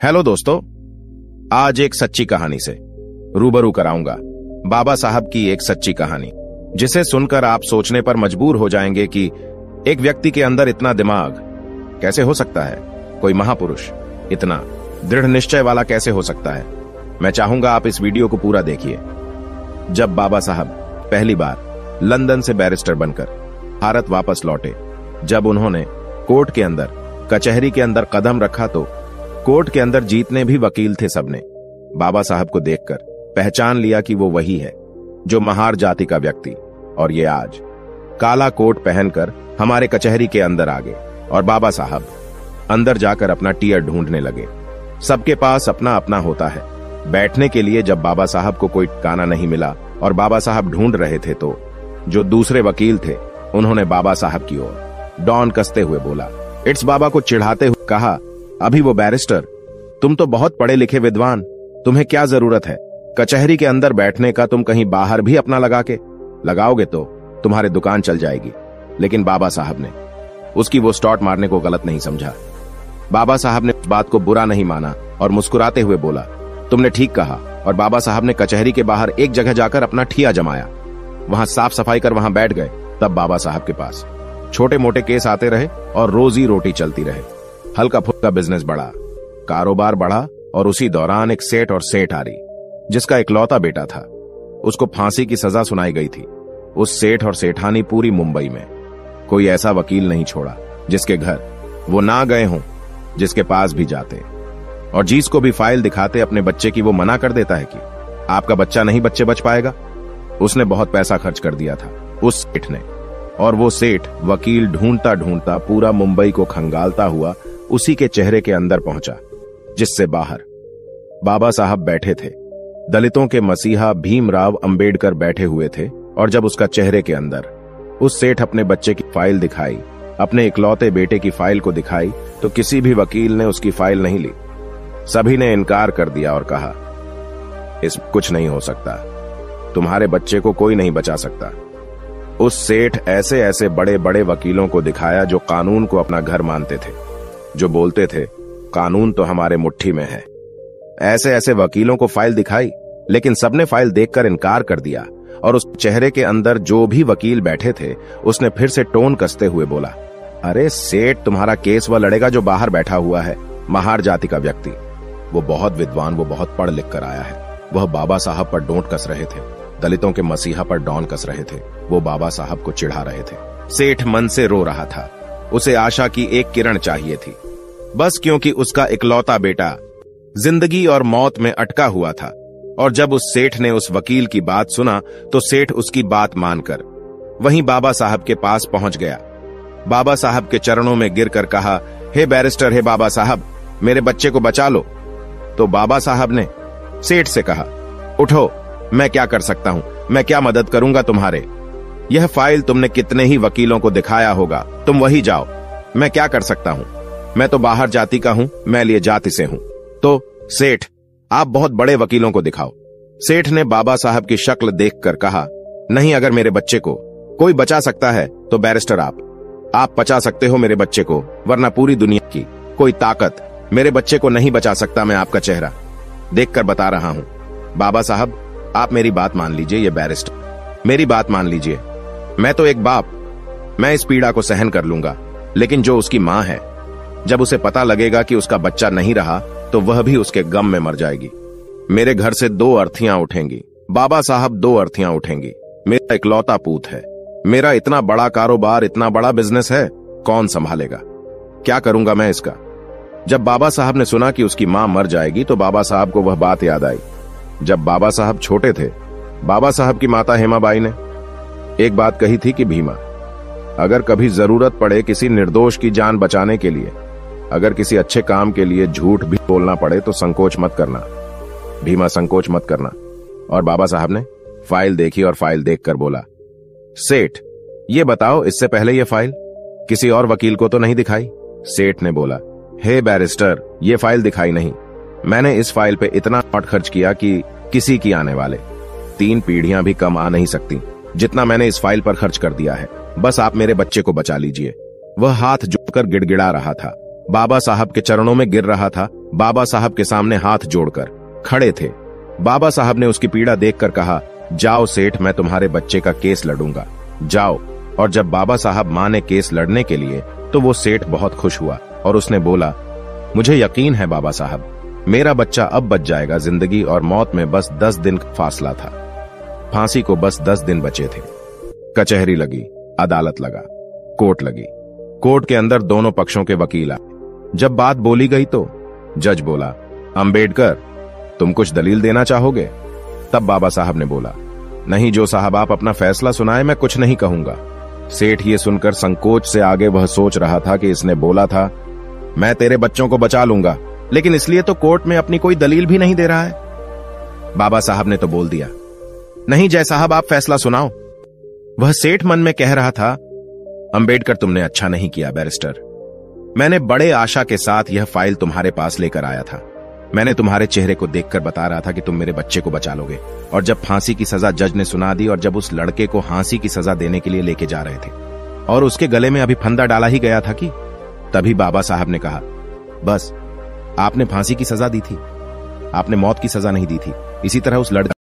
Hello दोस्तों, आज एक सच्ची कहानी से रूबरू कराऊंगा। बाबा साहब की एक सच्ची कहानी जिसे सुनकर आप सोचने पर मजबूर हो जाएंगे कि एक व्यक्ति के अंदर इतना दिमाग कैसे हो सकता है, कोई महापुरुष इतना दृढ़ निश्चय वाला कैसे हो सकता है। मैं चाहूंगा आप इस वीडियो को पूरा देखिए। जब बाबा साहब पहली बार लंदन से बैरिस्टर बनकर भारत वापस लौटे, जब उन्होंने कोर्ट के अंदर, कचहरी के अंदर कदम रखा तो कोर्ट के अंदर जितने भी वकील थे सबने बाबा साहब को देखकर पहचान लिया कि वो वही है जो महार जाति का व्यक्ति। और ये आज काला कोट पहनकर हमारे कचहरी के अंदर आ गए और बाबा साहब अंदर जाकर अपना टियर ढूंढने लगे। सबके पास अपना अपना होता है। बैठने के लिए जब बाबा साहब को कोई ठिकाना नहीं मिला और बाबा साहब ढूंढ रहे थे तो जो दूसरे वकील थे उन्होंने बाबा साहब की ओर डॉन कसते हुए बोला, इट्स बाबा को चिढ़ाते हुए कहा, अभी वो बैरिस्टर, तुम तो बहुत पढ़े लिखे विद्वान, तुम्हें क्या जरूरत है कचहरी के अंदर बैठने का, तुम कहीं बाहर भी अपना लगाओगे तो तुम्हारे दुकान चल जाएगी। लेकिन बाबा साहब ने उसकी वो स्टॉट मारने को गलत नहीं समझा। बाबा साहब ने उस बात को बुरा नहीं माना और मुस्कुराते हुए बोला, तुमने ठीक कहा। और बाबा साहब ने कचहरी के बाहर एक जगह जाकर अपना ठिया जमाया, वहां साफ सफाई कर वहां बैठ गए। तब बाबा साहब के पास छोटे मोटे केस आते रहे और रोजी रोटी चलती रहे। हल्का फुल्का बिजनेस बढ़ा, कारोबार बढ़ा और उसी दौरान एक सेठ और सेठ आ रही जिसका इकलौता बेटा था, उसको फांसी की सजा सुनाई गई थी। उस सेठ और सेठानी पूरी मुंबई में कोई ऐसा वकील नहीं छोड़ा जिसके घर वो ना गए हों, जिसके पास भी जाते और जिसको भी फाइल दिखाते अपने बच्चे की, वो मना कर देता है कि आपका बच्चा नहीं बच्चे बच पाएगा। उसने बहुत पैसा खर्च कर दिया था उस सेठ ने, और वो सेठ वकील ढूंढता ढूंढता पूरा मुंबई को खंगालता हुआ उसी के चेहरे के अंदर पहुंचा जिससे बाहर बाबा साहब बैठे थे। दलितों के मसीहा भीमराव अंबेडकर बैठे हुए थे। और जब उसका चेहरे के अंदर उस सेठ अपने बच्चे की फाइल दिखाई, अपने इकलौते बेटे की फाइल को दिखाई, तो किसी भी वकील ने उसकी फाइल नहीं ली। सभी ने इनकार कर दिया और कहा, इसमें कुछ नहीं हो सकता, तुम्हारे बच्चे को कोई नहीं बचा सकता। उस सेठ ऐसे ऐसे बड़े बड़े वकीलों को दिखाया जो कानून को अपना घर मानते थे, जो बोलते थे कानून तो हमारे मुट्ठी में है। ऐसे ऐसे वकीलों को फाइल दिखाई, लेकिन सबने फाइल देखकर इनकार कर दिया। और उस चेहरे के अंदर जो भी वकील बैठे थे उसने फिर से टोन कसते हुए बोला, अरे सेठ, तुम्हारा केस वह लड़ेगा जो बाहर बैठा हुआ है, महार जाति का व्यक्ति। वो बहुत विद्वान, वो बहुत पढ़ लिख कर आया है। वह बाबा साहब पर डोंट कस रहे थे, दलितों के मसीहा पर डॉन कस रहे थे, वो बाबा साहब को चिढ़ा रहे थे। सेठ मन से रो रहा था। उसे आशा की एक किरण चाहिए थी, बस क्योंकि उसका इकलौता बेटा जिंदगी और मौत में अटका हुआ था। और जब उस सेठ ने उस वकील की बात सुना तो सेठ उसकी बात मानकर वहीं बाबा साहब के पास पहुंच गया। बाबा साहब के चरणों में गिरकर कहा, हे बैरिस्टर, हे बाबा साहब, मेरे बच्चे को बचा लो। तो बाबा साहब ने सेठ से कहा, उठो, मैं क्या कर सकता हूं, मैं क्या मदद करूंगा तुम्हारे। यह फाइल तुमने कितने ही वकीलों को दिखाया होगा, तुम वही जाओ, मैं क्या कर सकता हूं, मैं तो बाहर जाति का हूं, मैं लिए जाति से हूं। तो सेठ, आप बहुत बड़े वकीलों को दिखाओ। सेठ ने बाबा साहब की शक्ल देखकर कहा, नहीं, अगर मेरे बच्चे को कोई बचा सकता है तो बैरिस्टर आप बचा सकते हो मेरे बच्चे को, वरना पूरी दुनिया की कोई ताकत मेरे बच्चे को नहीं बचा सकता। मैं आपका चेहरा देखकर बता रहा हूं। बाबा साहब, आप मेरी बात मान लीजिए, ये बैरिस्टर, मेरी बात मान लीजिए। मैं तो एक बाप, मैं इस पीड़ा को सहन कर लूंगा, लेकिन जो उसकी मां है, जब उसे पता लगेगा कि उसका बच्चा नहीं रहा तो वह भी उसके गम में मर जाएगी। मेरे घर से 2 अर्थियां उठेंगी, बाबा साहब, 2 अर्थियां उठेंगी। मेरा इकलौता पूत है, मेरा इतना बड़ा कारोबार, इतना बड़ा बिजनेस है, कौन संभालेगा, क्या करूंगा मैं इसका। जब बाबा साहब ने सुना कि उसकी मां मर जाएगी तो बाबा साहब को वह बात याद आई। जब बाबा साहब छोटे थे, बाबा साहब की माता हेमाबाई ने एक बात कही थी कि भीमा, अगर कभी जरूरत पड़े किसी निर्दोष की जान बचाने के लिए, अगर किसी अच्छे काम के लिए झूठ भी बोलना पड़े तो संकोच मत करना भीमा, संकोच मत करना। और बाबा साहब ने फाइल देखी और फाइल देखकर बोला, सेठ, ये बताओ, इससे पहले ये फाइल किसी और वकील को तो नहीं दिखाई। सेठ ने बोला, हे बैरिस्टर, ये फाइल दिखाई नहीं, मैंने इस फाइल पे इतना नोट खर्च किया कि किसी की आने वाले 3 पीढ़ियां भी कम आ नहीं सकती जितना मैंने इस फाइल पर खर्च कर दिया है। बस आप मेरे बच्चे को बचा लीजिए। वह हाथ जोड़कर गिड़गिड़ा रहा था, बाबा साहब के चरणों में गिर रहा था बाबा साहब के सामने हाथ जोड़कर खड़े थे। बाबा साहब ने उसकी पीड़ा देखकर कहा, जाओ सेठ, मैं तुम्हारे बच्चे का केस लड़ूंगा, जाओ। और जब बाबा साहब माने केस लड़ने के लिए तो वो सेठ बहुत खुश हुआ और उसने बोला, मुझे यकीन है बाबा साहब, मेरा बच्चा अब बच जाएगा। जिंदगी और मौत में बस 10 दिन का फासला था। फांसी को बस 10 दिन बचे थे। कचहरी लगी, अदालत लगा, कोर्ट लगी। कोर्ट के अंदर दोनों पक्षों के वकील आए। जब बात बोली गई तो जज बोला, अंबेडकर, तुम कुछ दलील देना चाहोगे? तब बाबा साहब ने बोला, नहीं जो साहब, आप अपना फैसला सुनाए, मैं कुछ नहीं कहूंगा। सेठ ये सुनकर संकोच से आगे वह सोच रहा था कि इसने बोला था, मैं तेरे बच्चों को बचा लूंगा, लेकिन इसलिए तो कोर्ट में अपनी कोई दलील भी नहीं दे रहा है। बाबा साहब ने तो बोल दिया, नहीं जय साहब, आप फैसला सुनाओ। वह सेठ मन में कह रहा था, अंबेडकर, तुमने अच्छा नहीं किया बैरिस्टर। मैंने बड़े आशा के साथ यह फाइल तुम्हारे पास लेकर आया था। मैंने तुम्हारे चेहरे को देखकर बता रहा था कि तुम मेरे बच्चे को बचा लोगे। और जब फांसी की सजा जज ने सुना दी और जब उस लड़के को फांसी की सजा देने के लिए लेके जा रहे थे और उसके गले में अभी फंदा डाला ही गया था कि तभी बाबा साहब ने कहा, बस, आपने फांसी की सजा दी थी, आपने मौत की सजा नहीं दी थी। इसी तरह उस लड़के